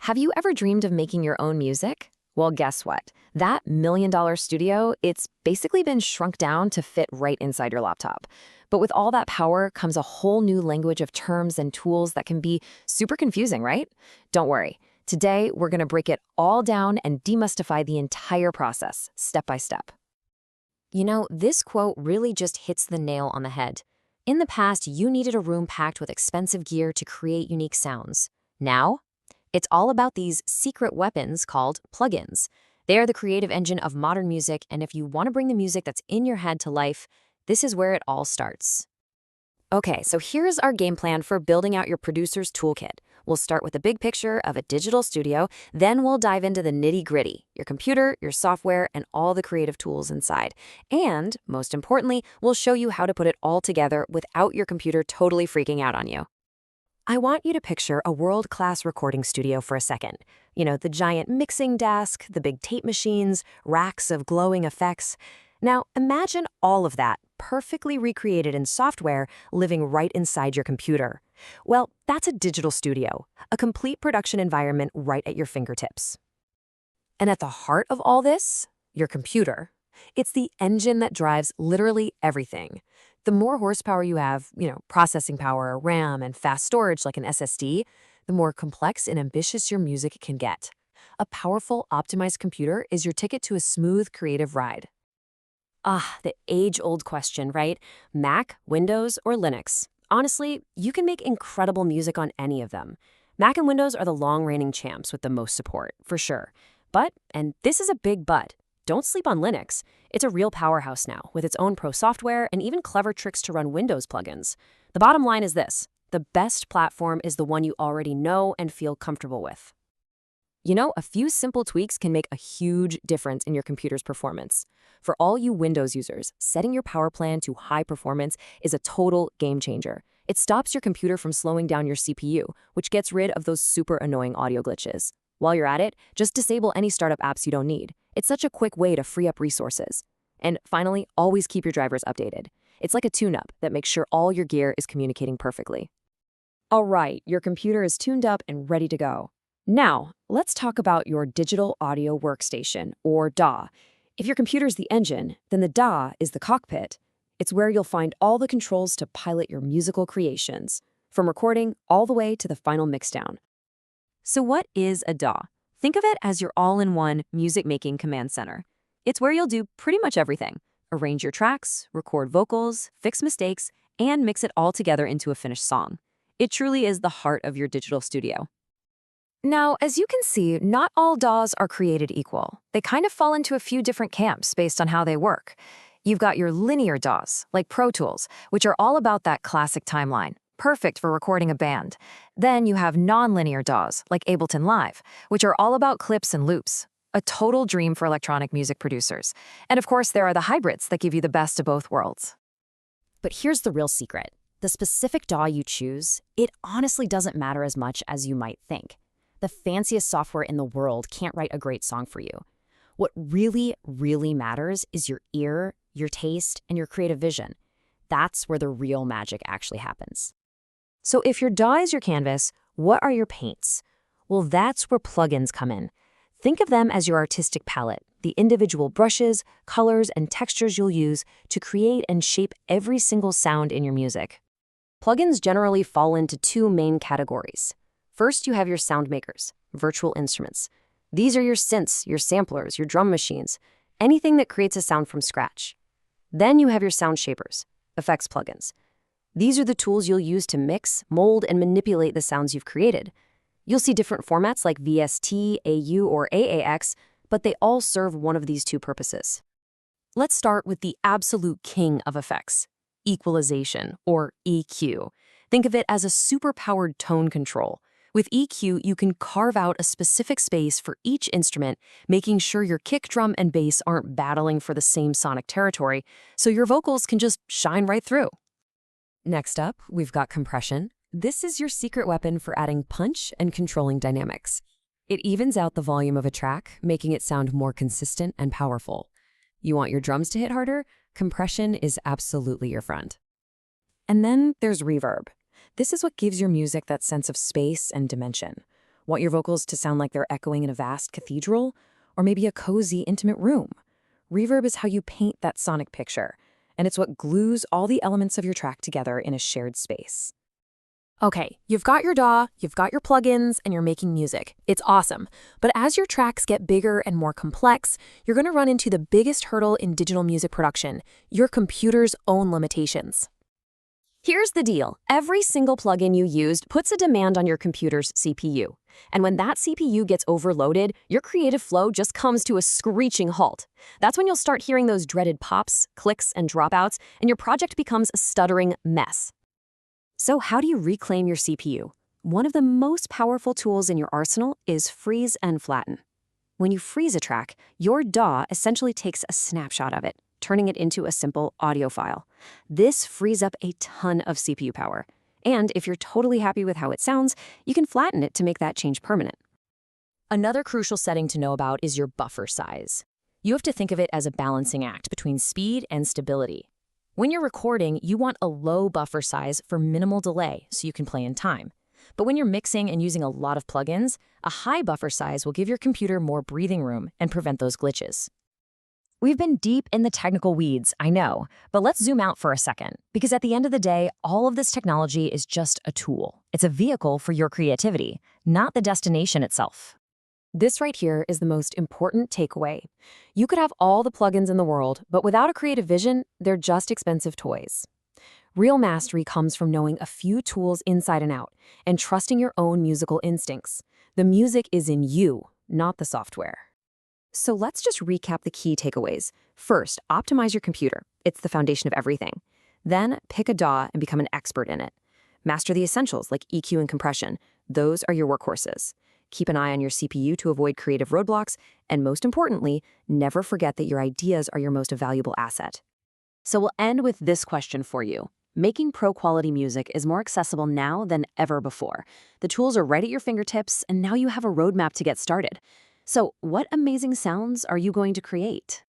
Have you ever dreamed of making your own music? Well, guess what? That $1 million studio, it's basically been shrunk down to fit right inside your laptop. But with all that power comes a whole new language of terms and tools that can be super confusing, right? Don't worry. Today, we're going to break it all down and demystify the entire process, step by step. You know, this quote really just hits the nail on the head. In the past, you needed a room packed with expensive gear to create unique sounds. Now, it's all about these secret weapons called plugins. They are the creative engine of modern music, and if you want to bring the music that's in your head to life, this is where it all starts. Okay, so here's our game plan for building out your producer's toolkit. We'll start with a big picture of a digital studio, then we'll dive into the nitty-gritty, your computer, your software, and all the creative tools inside. And, most importantly, we'll show you how to put it all together without your computer totally freaking out on you. I want you to picture a world-class recording studio for a second. You know, the giant mixing desk, the big tape machines, racks of glowing effects. Now, imagine all of that, perfectly recreated in software, living right inside your computer. Well, that's a digital studio, a complete production environment right at your fingertips. And at the heart of all this, your computer. It's the engine that drives literally everything. The more horsepower you have, processing power, RAM, and fast storage like an SSD, the more complex and ambitious your music can get. A powerful, optimized computer is your ticket to a smooth, creative ride. The age-old question, right? Mac, Windows, or Linux? Honestly, you can make incredible music on any of them. Mac and Windows are the long-reigning champs with the most support, for sure. But, and this is a big but, don't sleep on Linux. It's a real powerhouse now, with its own pro software and even clever tricks to run Windows plugins. The bottom line is this: the best platform is the one you already know and feel comfortable with. You know, a few simple tweaks can make a huge difference in your computer's performance. For all you Windows users, setting your power plan to high performance is a total game changer. It stops your computer from slowing down your CPU, which gets rid of those super annoying audio glitches. While you're at it, just disable any startup apps you don't need. It's such a quick way to free up resources. And finally, always keep your drivers updated. It's like a tune-up that makes sure all your gear is communicating perfectly. All right, your computer is tuned up and ready to go. Now, let's talk about your digital audio workstation, or DAW. If your computer's the engine, then the DAW is the cockpit. It's where you'll find all the controls to pilot your musical creations, from recording all the way to the final mixdown. So what is a DAW? Think of it as your all-in-one music-making command center. It's where you'll do pretty much everything. Arrange your tracks, record vocals, fix mistakes, and mix it all together into a finished song. It truly is the heart of your digital studio. Now, as you can see, not all DAWs are created equal. They kind of fall into a few different camps based on how they work. You've got your linear DAWs, like Pro Tools, which are all about that classic timeline, perfect for recording a band. Then you have non-linear DAWs, like Ableton Live, which are all about clips and loops, a total dream for electronic music producers. And of course, there are the hybrids that give you the best of both worlds. But here's the real secret. The specific DAW you choose, it honestly doesn't matter as much as you might think. The fanciest software in the world can't write a great song for you. What really, really matters is your ear, your taste, and your creative vision. That's where the real magic actually happens. So if your DAW is your canvas, what are your paints? Well, that's where plugins come in. Think of them as your artistic palette, the individual brushes, colors, and textures you'll use to create and shape every single sound in your music. Plugins generally fall into two main categories. First, you have your sound makers, virtual instruments. These are your synths, your samplers, your drum machines, anything that creates a sound from scratch. Then you have your sound shapers, effects plugins. These are the tools you'll use to mix, mold, and manipulate the sounds you've created. You'll see different formats like VST, AU, or AAX, but they all serve one of these two purposes. Let's start with the absolute king of effects, equalization, or EQ. Think of it as a super-powered tone control. With EQ, you can carve out a specific space for each instrument, making sure your kick drum and bass aren't battling for the same sonic territory, so your vocals can just shine right through. Next up, we've got compression. This is your secret weapon for adding punch and controlling dynamics. It evens out the volume of a track, making it sound more consistent and powerful. You want your drums to hit harder? Compression is absolutely your friend. And then there's reverb. This is what gives your music that sense of space and dimension. Want your vocals to sound like they're echoing in a vast cathedral? Or maybe a cozy, intimate room? Reverb is how you paint that sonic picture, and it's what glues all the elements of your track together in a shared space. Okay, you've got your DAW, you've got your plugins, and you're making music. It's awesome. But as your tracks get bigger and more complex, you're going to run into the biggest hurdle in digital music production: your computer's own limitations. Here's the deal. Every single plugin you used puts a demand on your computer's CPU. And when that CPU gets overloaded, your creative flow just comes to a screeching halt. That's when you'll start hearing those dreaded pops, clicks, and dropouts, and your project becomes a stuttering mess. So how do you reclaim your CPU? One of the most powerful tools in your arsenal is freeze and flatten. When you freeze a track, your DAW essentially takes a snapshot of it, turning it into a simple audio file. This frees up a ton of CPU power. And if you're totally happy with how it sounds, you can flatten it to make that change permanent. Another crucial setting to know about is your buffer size. You have to think of it as a balancing act between speed and stability. When you're recording, you want a low buffer size for minimal delay so you can play in time. But when you're mixing and using a lot of plugins, a high buffer size will give your computer more breathing room and prevent those glitches. We've been deep in the technical weeds, I know, but let's zoom out for a second, because at the end of the day, all of this technology is just a tool. It's a vehicle for your creativity, not the destination itself. This right here is the most important takeaway. You could have all the plugins in the world, but without a creative vision, they're just expensive toys. Real mastery comes from knowing a few tools inside and out and trusting your own musical instincts. The music is in you, not the software. So let's just recap the key takeaways. First, optimize your computer. It's the foundation of everything. Then, pick a DAW and become an expert in it. Master the essentials like EQ and compression. Those are your workhorses. Keep an eye on your CPU to avoid creative roadblocks, and most importantly, never forget that your ideas are your most valuable asset. So we'll end with this question for you. Making pro-quality music is more accessible now than ever before. The tools are right at your fingertips, and now you have a roadmap to get started. So what amazing sounds are you going to create?